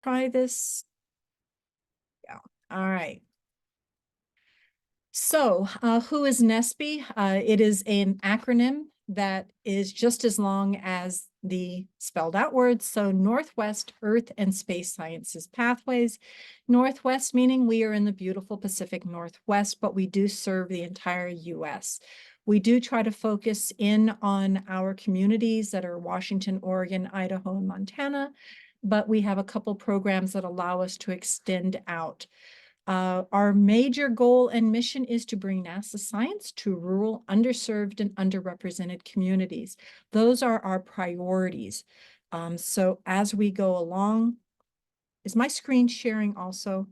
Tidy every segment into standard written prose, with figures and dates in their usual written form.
try this. Yeah. All right. So, who is NSPE? It is an acronym that is just as long as the spelled out words. So Northwest Earth and Space Sciences Pathways. Northwest meaning we are in the beautiful Pacific Northwest, but we do serve the entire US. We do try to focus in on our communities that are Washington, Oregon, Idaho, and Montana, but we have a couple programs that allow us to extend out. Our major goal and mission is to bring NASA science to rural, underserved, and underrepresented communities. Those are our priorities. So as we go along, is my screen sharing also?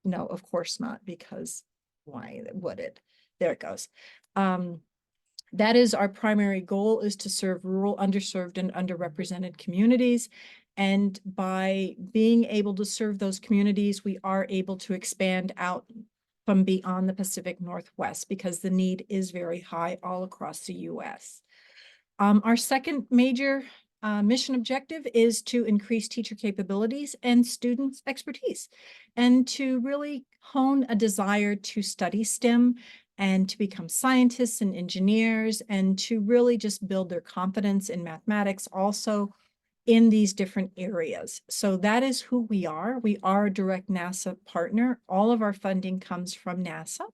No, of course not, because why would it? There it goes. That is our primary goal, is to serve rural, underserved, and underrepresented communities. And by being able to serve those communities, we are able to expand out from beyond the Pacific Northwest because the need is very high all across the US. Our second major mission objective is to increase teacher capabilities and students' expertise, and to really hone a desire to study STEM and to become scientists and engineers, and to really just build their confidence in mathematics also in these different areas. So that is who we are. We are a direct NASA partner. All of our funding comes from NASA.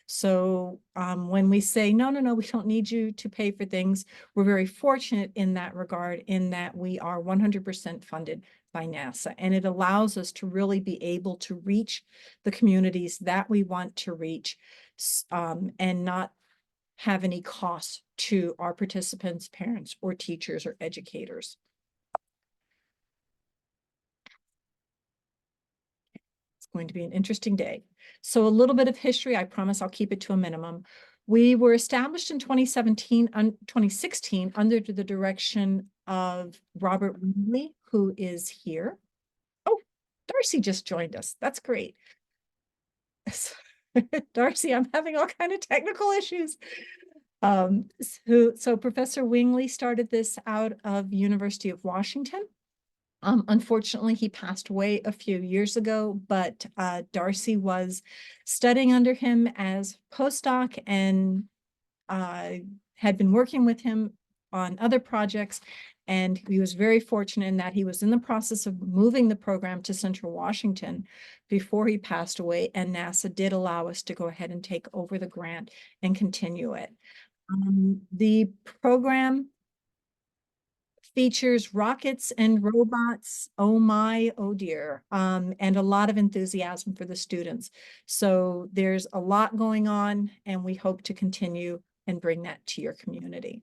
So when we say, no, we don't need you to pay for things, we're very fortunate in that regard, in that we are 100% funded by NASA. And it allows us to really be able to reach the communities that we want to reach, and not have any costs to our participants, parents, or teachers or educators. Going to be an interesting day. So a little bit of history, I promise I'll keep it to a minimum. We were established in 2016 under the direction of Robert Wingley, who is here. Oh, Darcy just joined us. That's great. Darcy, I'm having all kind of technical issues. So Professor Wingley started this out of University of Washington. Unfortunately, he passed away a few years ago, but Darcy was studying under him as postdoc and had been working with him on other projects. And he was very fortunate in that he was in the process of moving the program to Central Washington before he passed away. And NASA did allow us to go ahead and take over the grant and continue it. The program features rockets and robots. Oh my, oh dear. And a lot of enthusiasm for the students. So there's a lot going on, and we hope to continue and bring that to your community.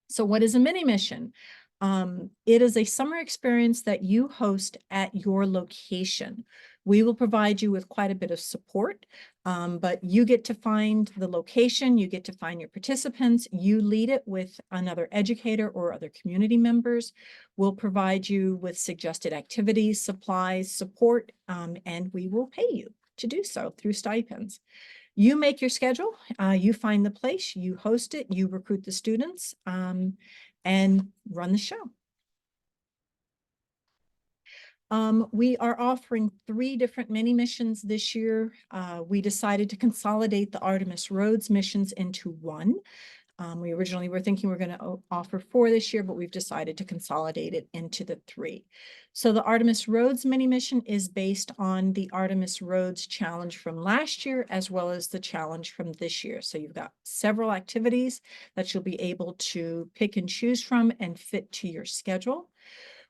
So what is a mini mission? It is a summer experience that you host at your location. We will provide you with quite a bit of support, but you get to find the location, you get to find your participants, you lead it with another educator or other community members. We'll provide you with suggested activities, supplies, support, and we will pay you to do so through stipends. You make your schedule, you find the place, you host it, you recruit the students, and run the show. We are offering 3 different mini missions this year. We decided to consolidate the Artemis Rhodes missions into one. We originally were thinking we're going to offer 4 this year, but we've decided to consolidate it into the 3. So the Artemis Rhodes mini mission is based on the Artemis Rhodes challenge from last year, as well as the challenge from this year. So you've got several activities that you'll be able to pick and choose from and fit to your schedule.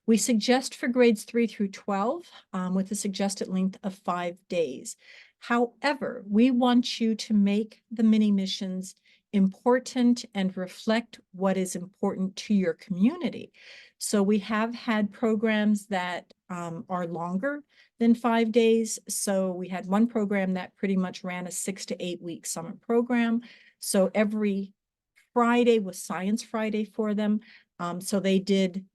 We suggest for grades 3 through 12 with a suggested length of 5 days. However, we want you to make the mini missions important and reflect what is important to your community. So we have had programs that are longer than 5 days. So we had one program that pretty much ran a 6 to 8 week summer program. So every Friday was Science Friday for them. So they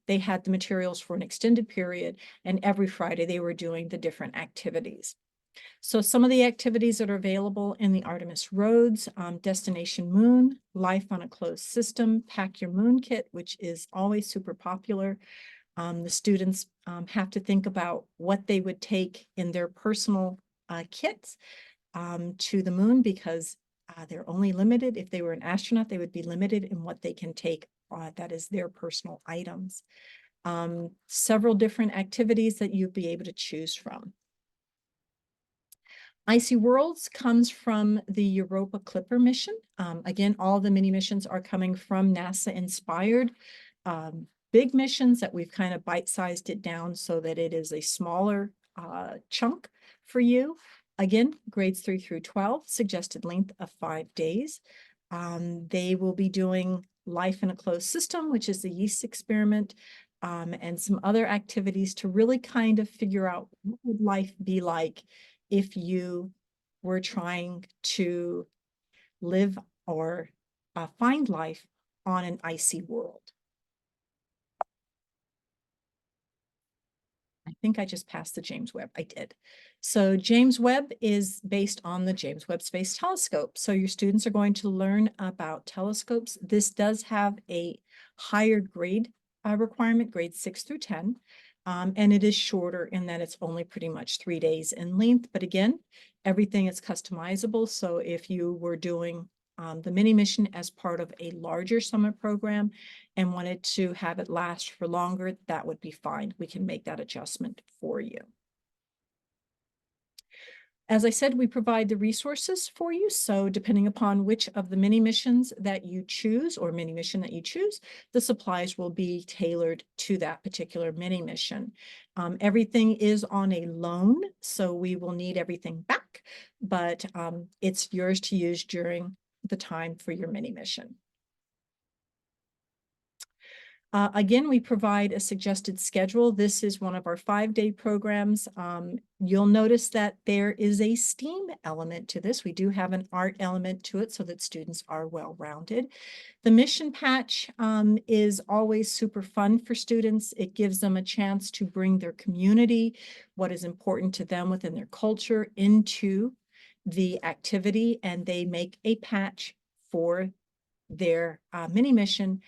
had the materials for an extended period, and every Friday they were doing the different activities. So some of the activities that are available in the Artemis Rhodes, Destination Moon, Life on a Closed System, Pack Your Moon Kit, which is always super popular. The students have to think about what they would take in their personal kits to the moon, because they're only limited. If they were an astronaut, they would be limited in what they can take that is their personal items. Several different activities that you'd be able to choose from. Icy Worlds comes from the Europa Clipper mission. Again, all the mini missions are coming from NASA inspired big missions that we've kind of bite-sized it down so that it is a smaller chunk for you. Again, grades 3 through 12, suggested length of 5 days. They will be doing life in a closed system, which is the yeast experiment, and some other activities to really kind of figure out what would life be like if you were trying to live or find life on an icy world. I think I just passed the James Webb. I did. So James Webb is based on the James Webb Space Telescope. So your students are going to learn about telescopes. This does have a higher grade requirement, grades 6 through 10. And it is shorter in that it's only pretty much 3 days in length. But again, everything is customizable. So if you were doing the mini mission as part of a larger summer program and wanted to have it last for longer, that would be fine. We can make that adjustment for you. As I said, we provide the resources for you. So depending upon which of the mini missions that you choose or mini mission that you choose, the supplies will be tailored to that particular mini mission. Everything is on a loan, so we will need everything back, but it's yours to use during the time for your mini mission. Again, we provide a suggested schedule. This is one of our 5-day programs. You'll notice that there is a STEAM element to this. We do have an art element to it so that students are well-rounded. The mission patch is always super fun for students. It gives them a chance to bring their community, what is important to them within their culture, into the activity, and they make a patch for their mini mission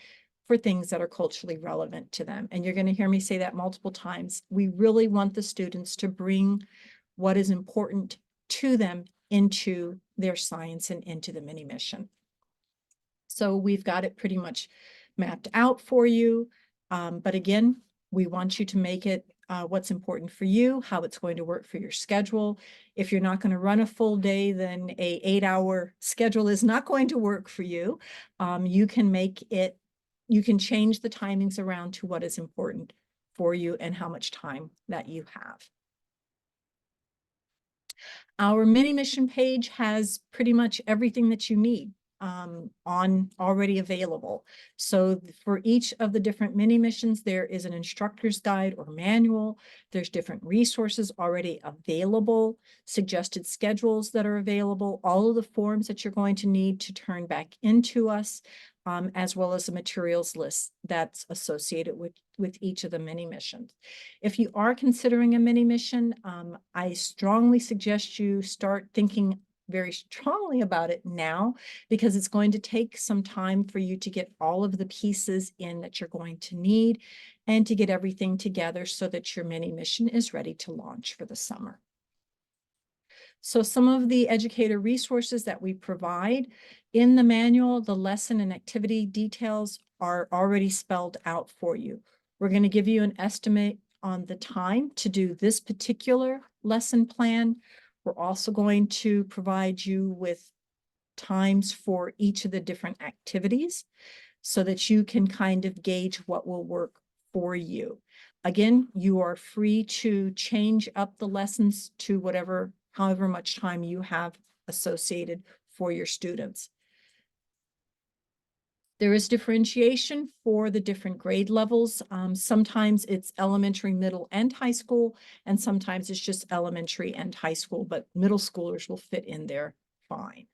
for things that are culturally relevant to them. And you're going to hear me say that multiple times. We really want the students to bring what is important to them into their science and into the mini mission. So we've got it pretty much mapped out for you. But again, we want you to make it what's important for you, how it's going to work for your schedule. If you're not going to run a full day, then a 8-hour schedule is not going to work for you. You can make it, you can change the timings around to what is important for you and how much time that you have. Our mini mission page has pretty much everything that you need on already available. So for each of the different mini missions, there is an instructor's guide or manual. There's different resources already available, suggested schedules that are available, all of the forms that you're going to need to turn back into us, as well as a materials list that's associated with each of the mini missions. If you are considering a mini mission, I strongly suggest you start thinking very strongly about it now, because it's going to take some time for you to get all of the pieces in that you're going to need and to get everything together so that your mini mission is ready to launch for the summer. So some of the educator resources that we provide in the manual, the lesson and activity details are already spelled out for you. We're going to give you an estimate on the time to do this particular lesson plan. We're also going to provide you with times for each of the different activities so that you can kind of gauge what will work for you. Again, you are free to change up the lessons to however much time you have associated for your students. There is differentiation for the different grade levels. Sometimes it's elementary, middle, and high school, and sometimes it's just elementary and high school, but middle schoolers will fit in there fine.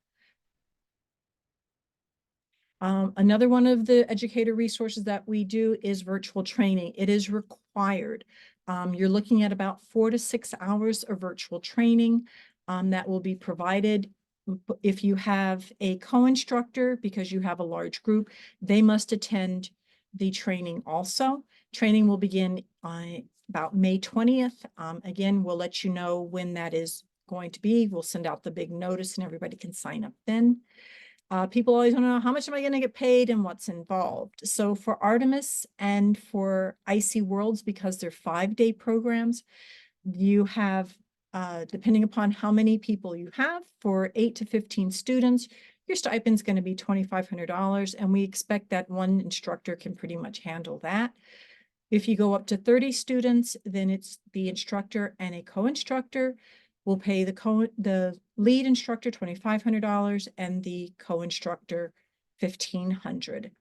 Another one of the educator resources that we do is virtual training. It is required. You're looking at about 4 to 6 hours of virtual training that will be provided. If you have a co-instructor, because you have a large group, they must attend the training also. Training will begin on about May 20th. Again, we'll let you know when that is going to be. We'll send out the big notice and everybody can sign up then. People always want to know, how much am I going to get paid and what's involved? So for Artemis and for Icy Worlds, because they're 5-day programs, you have, depending upon how many people you have, for 8 to 15 students, your stipend is going to be $2,500. And we expect that one instructor can pretty much handle that. If you go up to 30 students, then it's the instructor and a co-instructor. We'll pay the lead instructor $2,500 and the co-instructor $1,500.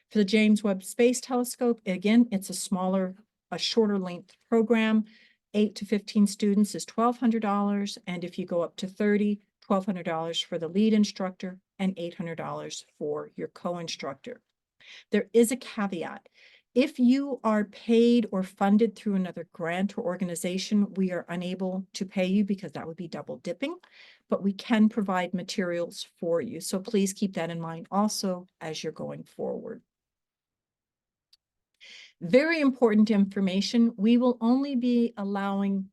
For the James Webb Space Telescope, again, it's a shorter length program. 8 to 15 students is $1,200. And if you go up to 30, $1,200 for the lead instructor and $800 for your co-instructor. There is a caveat. If you are paid or funded through another grant or organization, we are unable to pay you because that would be double dipping, but we can provide materials for you. So please keep that in mind also as you're going forward. Very important information. We will only be allowing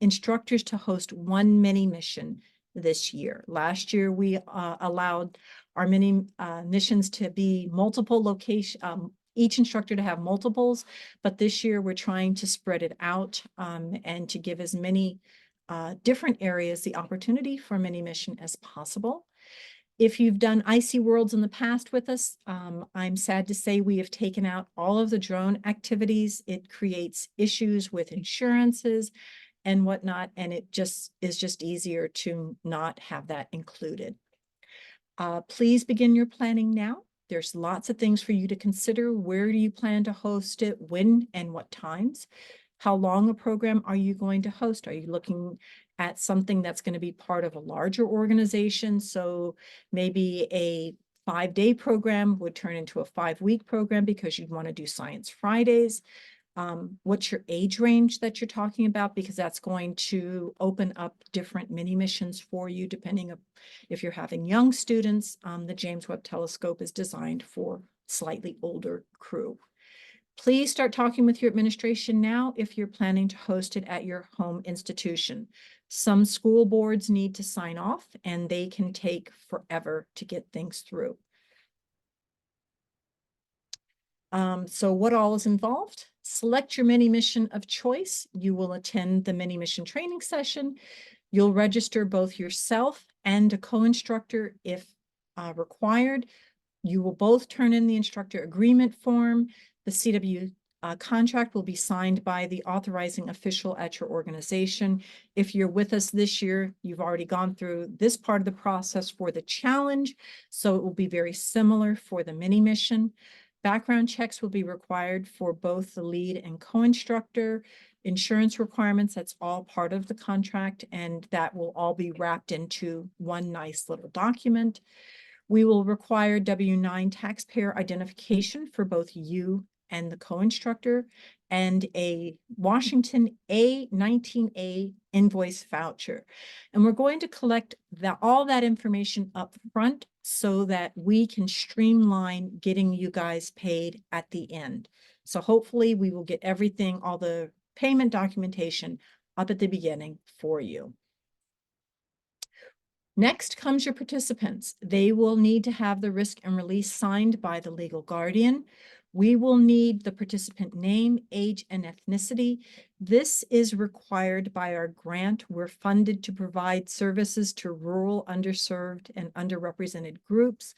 instructors to host one mini mission this year. Last year, we allowed our mini missions to be multiple location, each instructor to have multiples, but this year we're trying to spread it out and to give as many different areas the opportunity for mini mission as possible. If you've done Icy Worlds in the past with us, I'm sad to say we have taken out all of the drone activities. It creates issues with insurances and whatnot, and it is just easier to not have that included. Please begin your planning now. There's lots of things for you to consider. Where do you plan to host it? When and what times? How long a program are you going to host? Are you looking at something that's going to be part of a larger organization? So maybe a 5-day program would turn into a 5-week program because you'd want to do Science Fridays. What's your age range that you're talking about? Because that's going to open up different mini missions for you, depending on if you're having young students. The James Webb Telescope is designed for slightly older crew. Please start talking with your administration now if you're planning to host it at your home institution. Some school boards need to sign off, and they can take forever to get things through. So what all is involved? Select your mini mission of choice. You will attend the mini mission training session. You'll register both yourself and a co-instructor if required. You will both turn in the instructor agreement form. The CW contract will be signed by the authorizing official at your organization. If you're with us this year, you've already gone through this part of the process for the challenge, so it will be very similar for the mini mission. Background checks will be required for both the lead and co-instructor. Insurance requirements, that's all part of the contract, and that will all be wrapped into one nice little document. We will require W-9 taxpayer identification for both you and the co-instructor, and a Washington A19A invoice voucher. And we're going to collect all that information up front so that we can streamline getting you guys paid at the end. So hopefully we will get everything, all the payment documentation up at the beginning for you. Next comes your participants. They will need to have the risk and release signed by the legal guardian. We will need the participant name, age, and ethnicity. This is required by our grant. We're funded to provide services to rural, underserved, and underrepresented groups.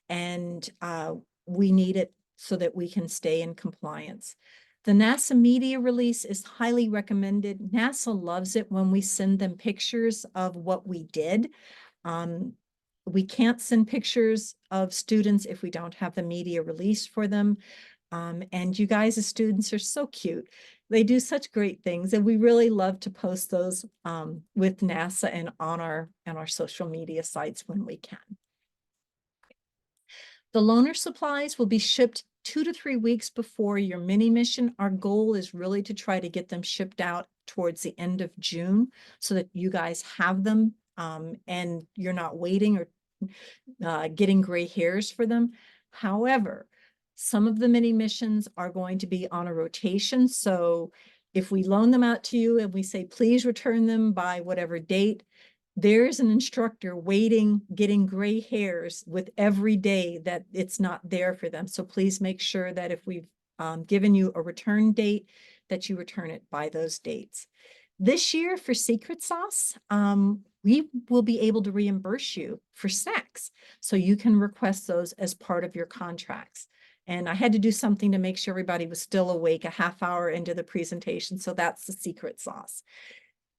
And we need it so that we can stay in compliance. The NASA media release is highly recommended. NASA loves it when we send them pictures of what we did. We can't send pictures of students if we don't have the media release for them. And you guys as students are so cute. They do such great things, and we really love to post those with NASA and on our social media sites when we can. The loaner supplies will be shipped 2 to 3 weeks before your mini mission. Our goal is really to try to get them shipped out towards the end of June so that you guys have them and you're not waiting or getting gray hairs for them. However, Some of the mini missions are going to be on a rotation. So if we loan them out to you and we say, please return them by whatever date, there's an instructor waiting, getting gray hairs with every day that it's not there for them. So please make sure that if we've given you a return date, that you return it by those dates. This year for Secret Sauce, we will be able to reimburse you for snacks. So you can request those as part of your contracts. And I had to do something to make sure everybody was still awake a half hour into the presentation. So that's the secret sauce.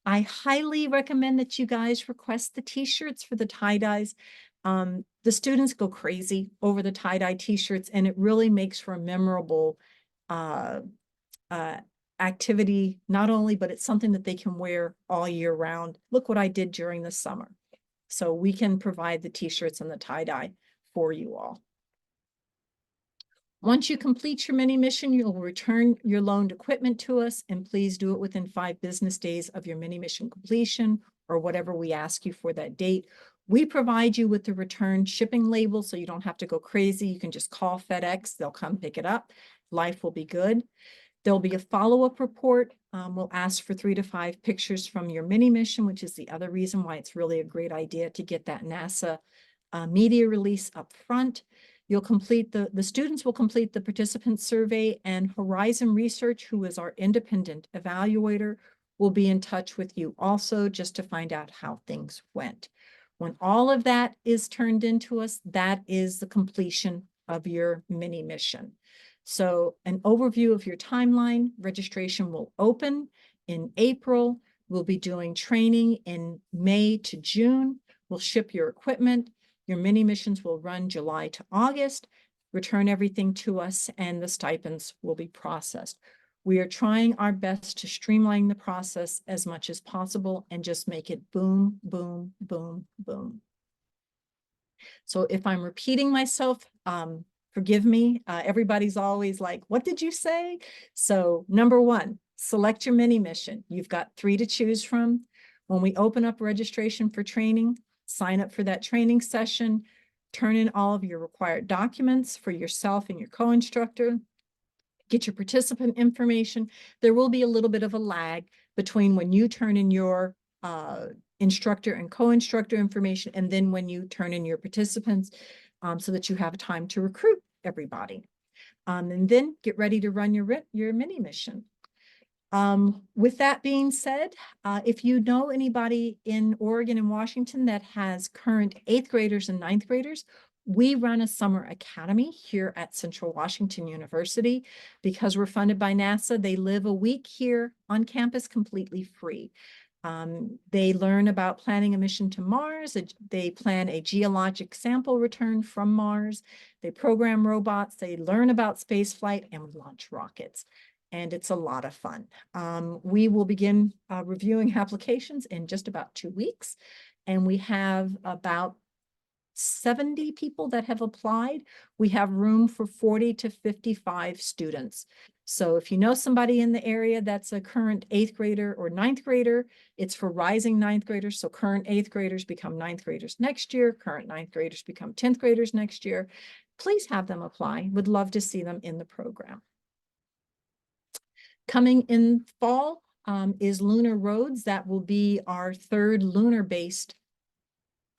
I highly recommend that you guys request the t-shirts for the tie-dyes. The students go crazy over the tie-dye t-shirts, and it really makes for a memorable activity, not only, but it's something that they can wear all year round. Look what I did during the summer. So we can provide the t-shirts and the tie-dye for you all. Once you complete your mini mission, you'll return your loaned equipment to us, and please do it within 5 business days of your mini mission completion or whatever we ask you for that date. We provide you with the return shipping label, so you don't have to go crazy. You can just call FedEx. They'll come pick it up. Life will be good. There'll be a follow-up report. We'll ask for 3 to 5 pictures from your mini mission, which is the other reason why it's really a great idea to get that NASA media release up front. You'll complete the students will complete the participant survey, and Horizon Research, who is our independent evaluator, will be in touch with you also just to find out how things went. When all of that is turned into us, that is the completion of your mini mission. So an overview of your timeline: registration will open in April. We'll be doing training in May to June. We'll ship your equipment. Your mini missions will run July to August. Return everything to us, and the stipends will be processed. We are trying our best to streamline the process as much as possible and just make it boom, boom, boom, boom. So if I'm repeating myself, forgive me. Everybody's always like, what did you say? So number 1, select your mini mission. You've got 3 to choose from. When we open up registration for training, sign up for that training session, turn in all of your required documents for yourself and your co-instructor, get your participant information. There will be a little bit of a lag between when you turn in your instructor and co-instructor information and then when you turn in your participants, so that you have time to recruit everybody. And then get ready to run your mini mission. With that being said, if you know anybody in Oregon and Washington that has current 8th graders and 9th graders, we run a summer academy here at Central Washington University. Because we're funded by NASA, they live a week here on campus completely free. They learn about planning a mission to Mars. They plan a geologic sample return from Mars. They program robots. They learn about space flight, and we launch rockets. And it's a lot of fun. We will begin reviewing applications in just about 2 weeks. And we have about 70 people that have applied. We have room for 40 to 55 students. So if you know somebody in the area that's a current 8th grader or 9th grader, it's for rising 9th graders. So current 8th graders become 9th graders next year. Current 9th graders become 10th graders next year. Please have them apply. Would love to see them in the program. Coming in fall is Lunar Roads. That will be our 3rd lunar-based,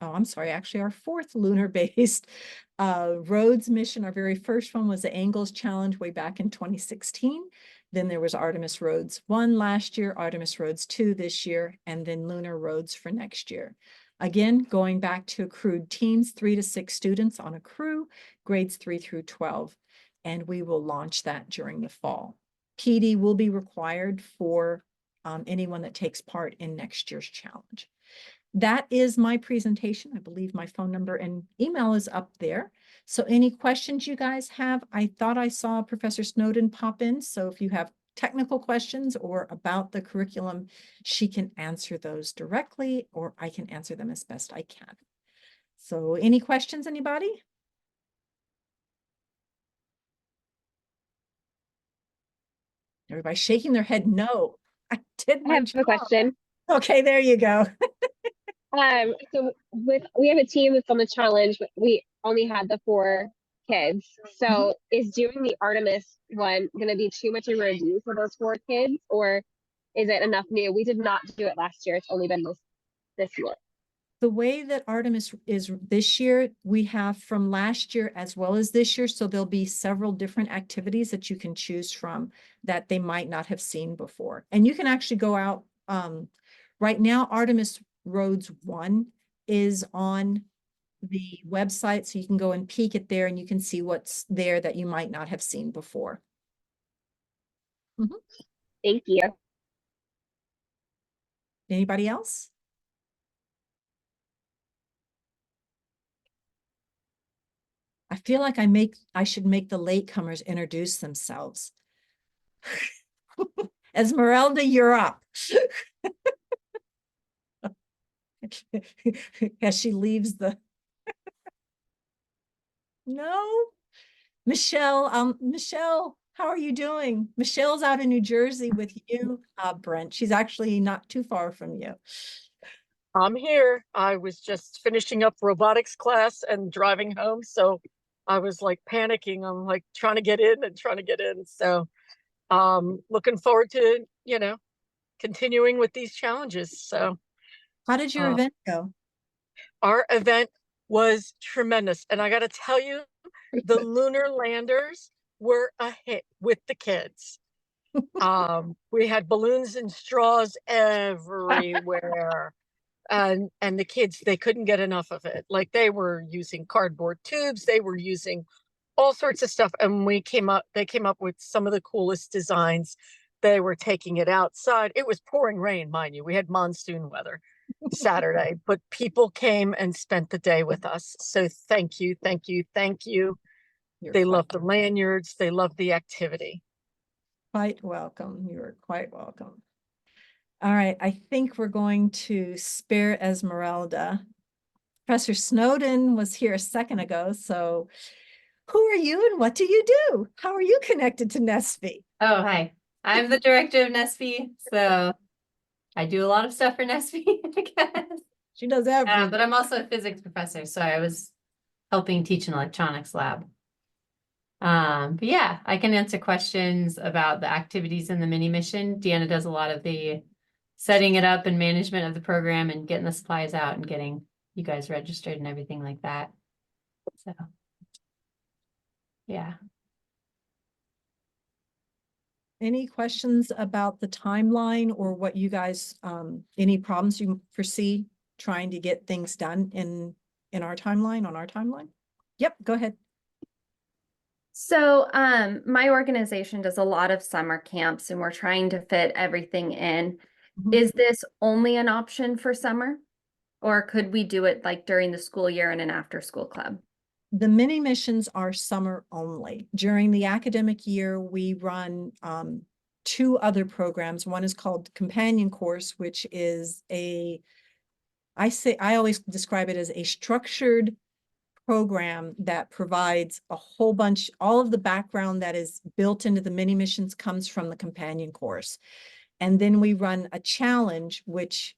actually our 4th lunar-based Roads mission. Our very first one was the Angles Challenge way back in 2016. Then there was Artemis Roads 1 last year, Artemis Roads 2 this year, and then Lunar Roads for next year. Again, going back to accrued teams, 3 to 6 students on a crew, grades 3 through 12, and we will launch that during the fall. PD will be required for anyone that takes part in next year's challenge. That is my presentation. I believe my phone number and email is up there. So any questions you guys have? I thought I saw Professor Snowden pop in. So if you have technical questions or about the curriculum, she can answer those directly, or I can answer them as best I can. So any questions, anybody? Everybody's shaking their head no. I did my job. A question. Okay, there you go. So we have a team that's on the challenge, but we only had the 4 kids. So is doing the Artemis one going to be too much of a review for those 4 kids, or is it enough new? We did not do it last year. It's only been this year. The way that Artemis is this year, we have from last year as well as this year. So there'll be several different activities that you can choose from that they might not have seen before. And you can actually go out. Right now, Artemis Roads 1 is on the website. So you can go and peek it there and you can see what's there that you might not have seen before. Thank you. Anybody else? I feel like I should make the latecomers introduce themselves. Esmeralda, you're up. As she leaves the no. Michelle, how are you doing? Michelle's out in New Jersey with you, Brent. She's actually not too far from you. I'm here. I was just finishing up robotics class and driving home, so I was like panicking. I'm like trying to get in and trying to get in. So looking forward to, continuing with these challenges. So how did your event go? Our event was tremendous. And I got to tell you, the lunar landers were a hit with the kids. We had balloons and straws everywhere. And the kids, they couldn't get enough of it. Like they were using cardboard tubes, they were using all sorts of stuff. And they came up with some of the coolest designs. They were taking it outside. It was pouring rain, mind you. We had monsoon weather Saturday, but people came and spent the day with us. So thank you, thank you, thank you. They loved the lanyards. They loved the activity. Quite welcome. You're quite welcome. All right, I think we're going to spare Esmeralda. Professor Snowden was here a second ago, so who are you and what do you do? How are you connected to NSBE? Oh, hi. I'm the director of NSBE, so I do a lot of stuff for NSBE, I guess. She does everything. But I'm also a physics professor, so I was helping teach an electronics lab. But yeah, I can answer questions about the activities in the mini mission. Deanna does a lot of the setting it up and management of the program and getting the supplies out and getting you guys registered and everything like that. So, yeah. Any questions about the timeline or what you guys, any problems you foresee trying to get things done in our timeline, on our timeline? Yep, go ahead. So my organization does a lot of summer camps and we're trying to fit everything in. Is this only an option for summer? Or could we do it like during the school year in an after school club? The mini missions are summer only. During the academic year, we run 2 other programs. One is called Companion Course, which is I always describe it as a structured program that provides a whole bunch, all of the background that is built into the mini missions comes from the Companion Course. And then we run a challenge, which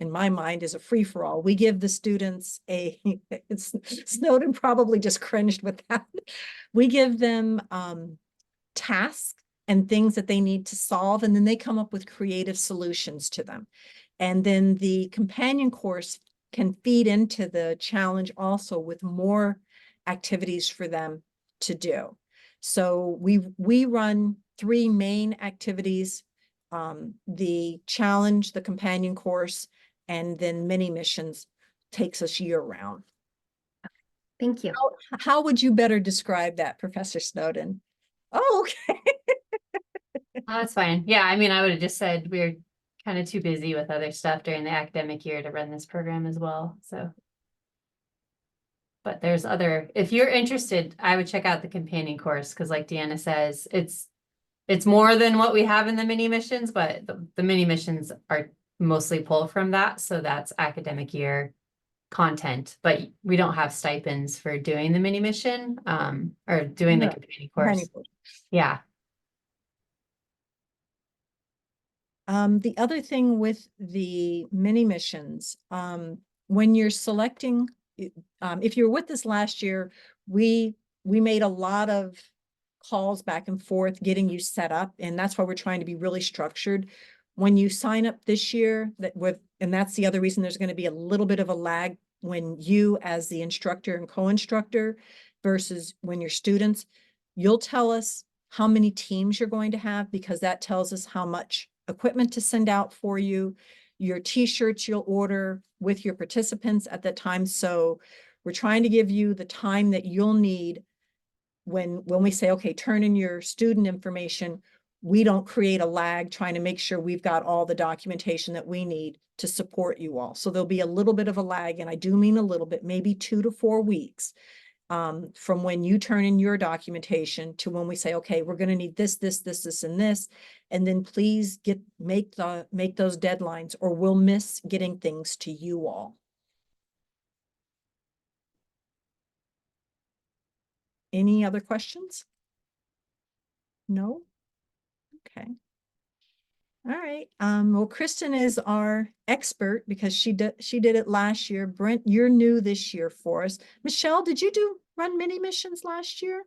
in my mind is a free-for-all. We give the students Snowden probably just cringed with that. We give them tasks and things that they need to solve, and then they come up with creative solutions to them. And then the Companion Course can feed into the challenge also with more activities for them to do. So we run 3 main activities, the challenge, the Companion Course, and then mini missions takes us year round. Thank you. How would you better describe that, Professor Snowden? Oh, okay. Oh, that's fine. Yeah, I mean, I would have just said we're kind of too busy with other stuff during the academic year to run this program as well. So, but there's if you're interested, I would check out the Companion Course because like Deanna says, it's more than what we have in the mini missions, but the mini missions are mostly pulled from that. So that's academic year content, but we don't have stipends for doing the mini mission or doing the Companion Course. Yeah. The other thing with the mini missions, when you're selecting, if you were with us last year, we we made a lot of calls back and forth getting you set up, and that's why we're trying to be really structured. When you sign up this year, and that's the other reason there's going to be a little bit of a lag when you as the instructor and co-instructor versus when you're students, you'll tell us how many teams you're going to have, because that tells us how much equipment to send out for you, your t-shirts you'll order with your participants at that time. So we're trying to give you the time that you'll need when we say, okay, turn in your student information. We don't create a lag trying to make sure we've got all the documentation that we need to support you all. So there'll be a little bit of a lag, and I do mean a little bit, maybe 2 to 4 weeks from when you turn in your documentation to when we say, okay, we're going to need this, this, this, this, and this. And then please make those deadlines, or we'll miss getting things to you all. Any other questions? No? Okay. All right. Well, Kristen is our expert because she did it last year. Brent, you're new this year for us. Michelle, did you run mini missions last year?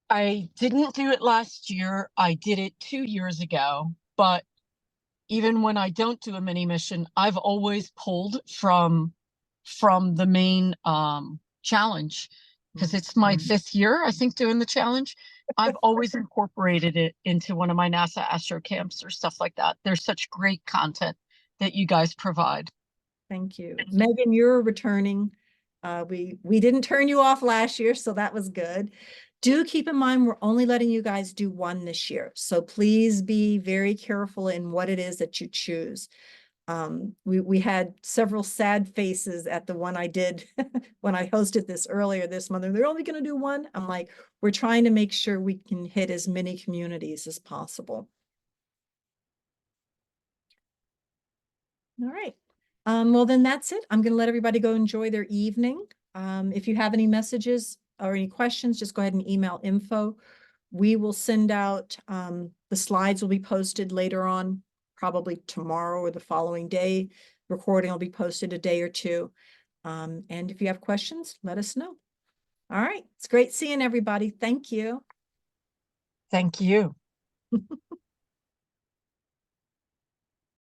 I didn't do it last year. I did it 2 years ago, but even when I don't do a mini mission, I've always pulled from the main challenge, because it's my 5th year, I think, doing the challenge. I've always incorporated it into one of my NASA Astro Camps or stuff like that. There's such great content that you guys provide. Thank you. Megan, you're returning. We didn't turn you off last year, so that was good. Do keep in mind, we're only letting you guys do one this year. So please be very careful in what it is that you choose. We had several sad faces at the one I did when I hosted this earlier this month. They're only going to do one. I'm like, we're trying to make sure we can hit as many communities as possible. All right. Well, then that's it. I'm going to let everybody go enjoy their evening. If you have any messages or any questions, just go ahead and email info. We will send out, the slides will be posted later on, probably tomorrow or the following day. Recording will be posted a day or two. And if you have questions, let us know. All right. It's great seeing everybody. Thank you. Thank you.